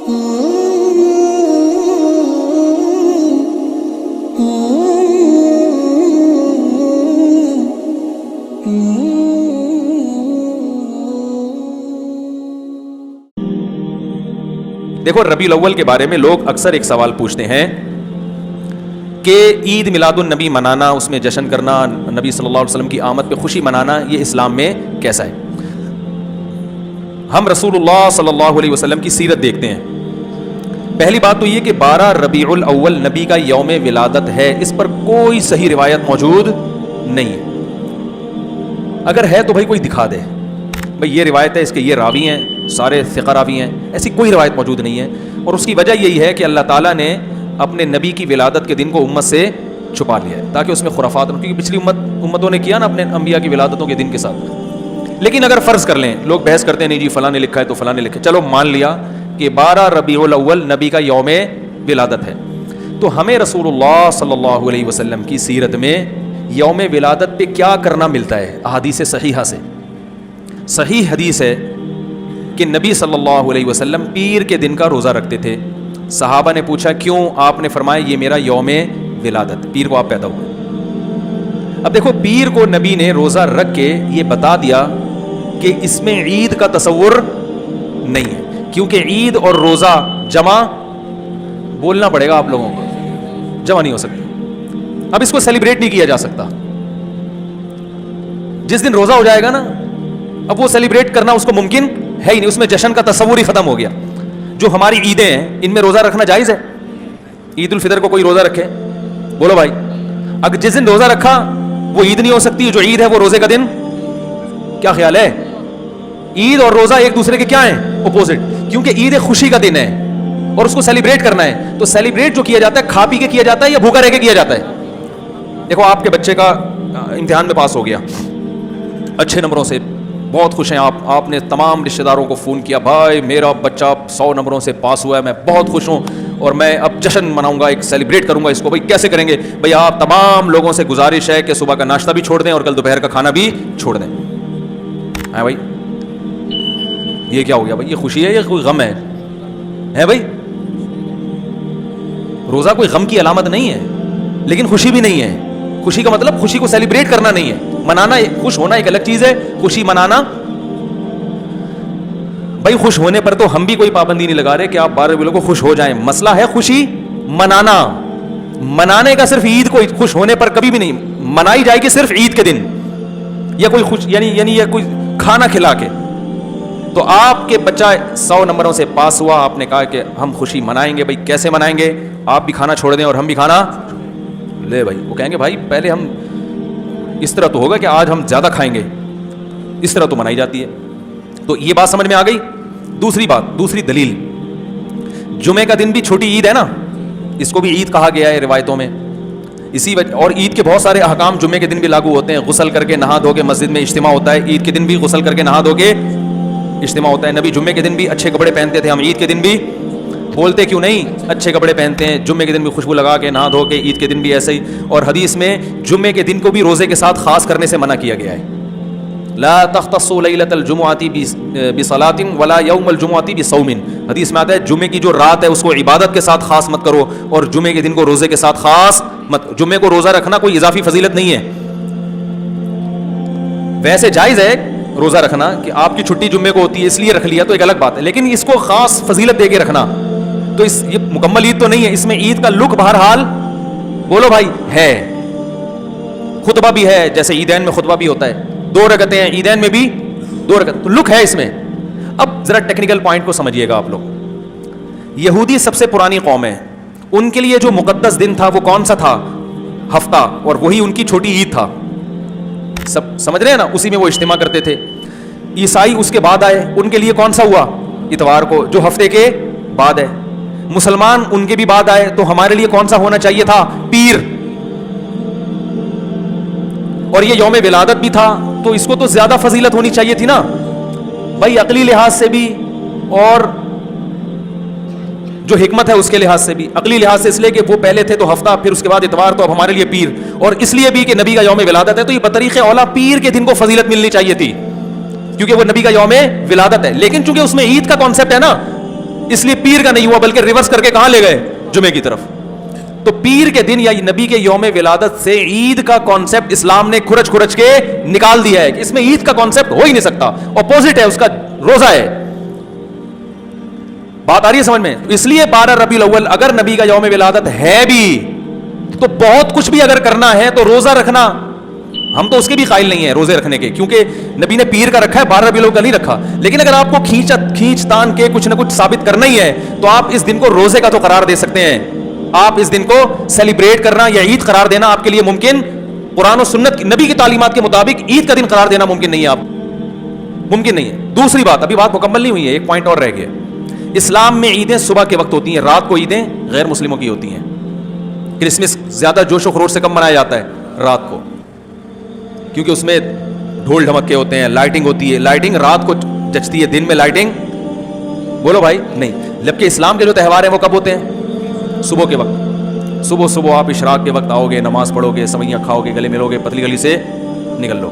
دیکھو ربیع الاول کے بارے میں لوگ اکثر ایک سوال پوچھتے ہیں کہ عید میلاد النبی منانا، اس میں جشن کرنا، نبی صلی اللہ علیہ وسلم کی آمد پہ خوشی منانا، یہ اسلام میں کیسا ہے؟ ہم رسول اللہ صلی اللہ علیہ وسلم کی سیرت دیکھتے ہیں. پہلی بات تو یہ کہ 12 ربیع الاول نبی کا یوم ولادت ہے، اس پر کوئی صحیح روایت موجود نہیں ہے. اگر ہے تو بھائی کوئی دکھا دے، بھائی یہ روایت ہے، اس کے یہ راوی ہیں، سارے ثقہ راوی ہیں. ایسی کوئی روایت موجود نہیں ہے، اور اس کی وجہ یہی ہے کہ اللہ تعالیٰ نے اپنے نبی کی ولادت کے دن کو امت سے چھپا لیا ہے تاکہ اس میں خرافات نہ، کیونکہ پچھلی امتوں نے کیا نا اپنے انبیاء کی ولادتوں کے دن کے ساتھ. لیکن اگر فرض کر لیں، لوگ بحث کرتے ہیں نہیں جی فلاں نے لکھا ہے تو فلاں نے لکھا ہے، چلو مان لیا کہ 12 ربیع الاول نبی کا یوم ولادت ہے، تو ہمیں رسول اللہ صلی اللہ علیہ وسلم کی سیرت میں یوم ولادت پہ کیا کرنا ملتا ہے؟ احادیث صحیحہ سے صحیح حدیث ہے کہ نبی صلی اللہ علیہ وسلم پیر کے دن کا روزہ رکھتے تھے. صحابہ نے پوچھا کیوں؟ آپ نے فرمایا یہ میرا یوم ولادت، پیر کو آپ پیدا ہوئے. اب دیکھو پیر کو نبی نے روزہ رکھ کے یہ بتا دیا کہ اس میں عید کا تصور نہیں ہے، کیونکہ عید اور روزہ جمع بولنا پڑے گا آپ لوگوں کو، جمع نہیں ہو سکتی. اب اس کو سیلیبریٹ نہیں کیا جا سکتا. جس دن روزہ ہو جائے گا نا، اب وہ سیلیبریٹ کرنا اس کو ممکن ہے ہی نہیں، اس میں جشن کا تصور ہی ختم ہو گیا. جو ہماری عیدیں ہیں ان میں روزہ رکھنا جائز ہے؟ عید الفطر کو کوئی روزہ رکھے؟ بولو بھائی. اگر جس دن روزہ رکھا وہ عید نہیں ہو سکتی، جو عید ہے وہ روزے کا دن. کیا خیال ہے؟ عید اور روزہ ایک دوسرے کے کیا ہیں؟ اپوزٹ. کیونکہ عید ایک خوشی کا دن ہے اور اس کو سیلیبریٹ کرنا ہے، تو سیلیبریٹ جو کیا جاتا ہے کھا پی کے کیا جاتا ہے یا بھوکا رہ کے کیا جاتا ہے؟ دیکھو آپ کے بچے کا امتحان میں پاس ہو گیا اچھے نمبروں سے، بہت خوش ہیں آپ نے تمام رشتہ داروں کو فون کیا، بھائی میرا بچہ 100 نمبروں سے پاس ہوا ہے، میں بہت خوش ہوں اور میں اب جشن مناؤں گا، ایک سیلیبریٹ کروں گا اس کو. بھائی کیسے کریں گے؟ بھائی آپ تمام لوگوں سے گزارش ہے کہ صبح کا ناشتہ بھی چھوڑ دیں اور کل دوپہر کا کھانا بھی چھوڑ دیں. ہاں بھائی یہ کیا ہو گیا بھائی؟ یہ خوشی ہے یا کوئی غم ہے بھائی؟ روزہ کوئی غم کی علامت نہیں ہے لیکن خوشی بھی نہیں ہے. خوشی کا مطلب خوشی کو سیلیبریٹ کرنا نہیں ہے، منانا. خوش ہونا ایک الگ چیز ہے، خوشی منانا. بھائی خوش ہونے پر تو ہم بھی کوئی پابندی نہیں لگا رہے کہ آپ 12 ربیع کو خوش ہو جائیں. مسئلہ ہے خوشی منانا. منانے کا صرف عید کو خوش ہونے پر کبھی بھی نہیں منائی جائے گی، صرف عید کے دن یا کوئی خوش یعنی یا کوئی کھانا کھلا کے. تو آپ کے بچہ 100 نمبروں سے پاس ہوا، آپ نے کہا کہ ہم خوشی منائیں گے. بھائی کیسے منائیں گے؟ آپ بھی کھانا چھوڑ دیں اور ہم بھی کھانا لے. بھائی وہ کہیں گے بھائی پہلے ہم اس طرح تو ہوگا کہ آج ہم زیادہ کھائیں گے، اس طرح تو منائی جاتی ہے. تو یہ بات سمجھ میں آ گئی. دوسری بات، دوسری دلیل، جمعے کا دن بھی چھوٹی عید ہے نا، اس کو بھی عید کہا گیا ہے روایتوں میں. اسی وجہ اور عید کے بہت سارے احکام جمعے کے دن بھی لاگو ہوتے ہیں. غسل کر کے نہا دھو کے مسجد میں اجتماع ہوتا ہے، عید کے دن بھی غسل کر کے نہا دھو کے اجتماع ہوتا ہے. نبی جمعے کے دن بھی اچھے کپڑے پہنتے تھے، ہم عید کے دن بھی بولتے کیوں نہیں اچھے کپڑے پہنتے ہیں، جمعے کے دن بھی خوشبو لگا کے نہا دھو کے، عید کے دن بھی ایسے ہی. اور حدیث میں جمعے کے دن کو بھی روزے کے ساتھ خاص کرنے سے منع کیا گیا ہے. لا تختصوا لیلۃ الجمعۃ بصلاۃ ولا یوم الجمعۃ بصوم. حدیث میں آتا ہے جمعے کی جو رات ہے اس کو عبادت کے ساتھ خاص مت کرو اور جمعے کے دن کو روزے کے ساتھ خاص مت. جمعے کو روزہ رکھنا کوئی اضافی فضیلت نہیں ہے. ویسے جائز ہے روزہ رکھنا کہ آپ کی چھٹی جمعے کو ہوتی ہے اس لیے رکھ لیا تو ایک الگ بات ہے، لیکن اس کو خاص فضیلت دے کے رکھنا تو یہ مکمل عید تو نہیں ہے. اس میں عید کا لک بہرحال بولو بھائی ہے. خطبہ بھی ہے، جیسے عیدین میں خطبہ بھی ہوتا ہے، 2 رکعتیں ہیں، عیدین میں بھی 2 رکعت، تو لک ہے اس میں. اب ذرا ٹیکنیکل پوائنٹ کو سمجھیے گا آپ لوگ. یہودی سب سے پرانی قوم ہے، ان کے لیے جو مقدس دن تھا وہ کون سا تھا؟ ہفتہ، اور وہی ان کی چھوٹی عید تھا. سب سمجھ رہے ہیں نا؟ اسی میں وہ اجتماع کرتے تھے. عیسائی اس کے بعد آئے، ان کے لیے کون سا ہوا؟ اتوار کو، جو ہفتے کے بعد ہے. مسلمان ان کے بھی بعد آئے، تو ہمارے لیے کون سا ہونا چاہیے تھا؟ پیر. اور یہ یوم ولادت بھی تھا تو اس کو تو زیادہ فضیلت ہونی چاہیے تھی نا بھائی، عقلی لحاظ سے بھی اور جو حکمت ہے اس کے لحاظ سے بھی. عقلی لحاظ سے اس لیے کہ وہ پہلے تھے تو ہفتہ، پھر اس کے بعد اتوار، تو اب ہمارے لیے پیر. اور اس لیے بھی کہ نبی کا یوم ولادت ہے تو یہ بطریق اولا پیر کے دن کو فضیلت ملنی چاہیے تھی کیونکہ وہ نبی کا یوم ولادت ہے. لیکن چونکہ اس میں عید کا کانسیپٹ ہے نا، اس لیے پیر کا نہیں ہوا بلکہ ریورس کر کے کہاں لے گئے؟ جمعے کی طرف. تو پیر کے دن یا نبی کے یوم ولادت سے عید کا کانسیپٹ اسلام نے کھرچ کھرچ کے نکال دیا ہے کہ اس میں عید کا کانسیپٹ ہو ہی نہیں سکتا, اپوزٹ ہے اس کا, روزہ ہے. بات آ رہی ہے سمجھ میں؟ اس لیے 12 ربیع الاول اگر نبی کا یوم ولادت ہے بھی تو بہت کچھ بھی اگر کرنا ہے تو روزہ رکھنا, ہم تو اس کے بھی قائل نہیں ہیں روزے رکھنے کے, کیونکہ نبی نے پیر کا رکھا ہے, 12 ربیع الاول کا نہیں رکھا. لیکن اگر آپ کو کھینچ تان کے کچھ نہ کچھ ثابت کرنا ہی ہے تو آپ اس دن کو روزے کا تو قرار دے سکتے ہیں. آپ اس دن کو سیلیبریٹ کرنا یا عید قرار دینا آپ کے لیے ممکن, قرآن و سنت نبی کی تعلیمات کے مطابق عید کا دن قرار دینا ممکن نہیں ہے, آپ ممکن نہیں ہے. دوسری بات, ابھی بات مکمل نہیں ہوئی ہے, ایک پوائنٹ اور رہ گیا. اسلام میں عیدیں صبح کے وقت ہوتی ہیں, رات کو عیدیں غیر مسلموں کی ہوتی ہیں. کرسمس زیادہ جوش و خروش سے کم منایا جاتا ہے رات کو, کیونکہ اس میں ڈھول ڈھمکے ہوتے ہیں, لائٹنگ ہوتی ہے. لائٹنگ رات کو جچتی ہے, دن میں لائٹنگ بولو بھائی نہیں. جبکہ اسلام کے جو تہوار ہیں وہ کب ہوتے ہیں؟ صبح کے وقت. صبح آپ اشراق کے وقت آؤ گے, نماز پڑھو گے, سوئیاں کھاؤ گے, گلے ملو گے, پتلی گلی سے نکل لو.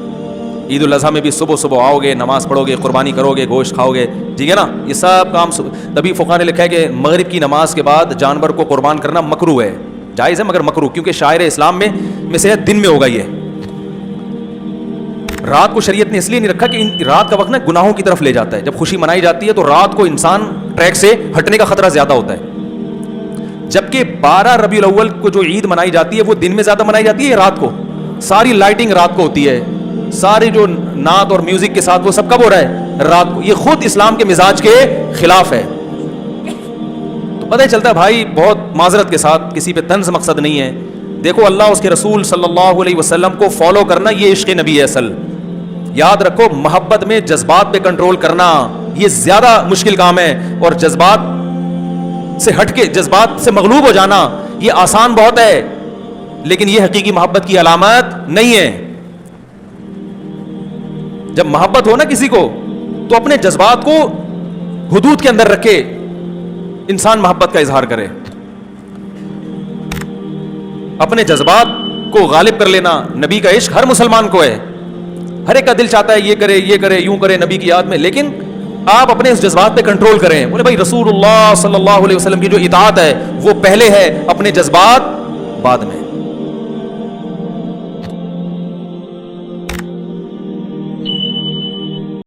عید الاضحیٰ میں بھی صبح آؤ گے, نماز پڑھو گے, قربانی کرو گے, گوشت کھاؤ گے, ٹھیک ہے نا. یہ سب کام تبھی فقہا نے لکھا ہے کہ مغرب کی نماز کے بعد جانور کو قربان کرنا مکروہ ہے, جائز ہے مگر مکروہ, کیونکہ شاعر اسلام میں سے دن میں ہوگا. یہ رات کو شریعت نے اس لیے نہیں رکھا کہ رات کا وقت نا گناہوں کی طرف لے جاتا ہے. جب خوشی منائی جاتی ہے تو رات کو انسان ٹریک سے ہٹنے کا خطرہ زیادہ ہوتا ہے. جبکہ 12 ربیع الاول کو جو عید منائی جاتی ہے وہ دن میں زیادہ منائی جاتی ہے, رات کو. ساری لائٹنگ رات کو ہوتی ہے, ساری جو نعت اور میوزک کے ساتھ وہ سب کب ہو رہا ہے؟ رات کو. یہ خود اسلام کے مزاج کے خلاف ہے. تو پتہ چلتا ہے بھائی, بہت معذرت کے ساتھ, کسی پہ طنز مقصد نہیں ہے. دیکھو اللہ اس کے رسول صلی اللہ علیہ وسلم کو فالو کرنا یہ عشق نبی ہے اصل. یاد رکھو, محبت میں جذبات پہ کنٹرول کرنا یہ زیادہ مشکل کام ہے, اور جذبات سے ہٹ کے, جذبات سے مغلوب ہو جانا یہ آسان بہت ہے, لیکن یہ حقیقی محبت کی علامت نہیں ہے. جب محبت ہو نا کسی کو تو اپنے جذبات کو حدود کے اندر رکھے انسان محبت کا اظہار کرے. اپنے جذبات کو غالب کر لینا نبی کا عشق ہر مسلمان کو ہے. ہر ایک کا دل چاہتا ہے یہ کرے یوں کرے نبی کی یاد میں, لیکن آپ اپنے اس جذبات پہ کنٹرول کریں. بولے بھائی رسول اللہ صلی اللہ علیہ وسلم کی جو اطاعت ہے وہ پہلے ہے, اپنے جذبات بعد میں.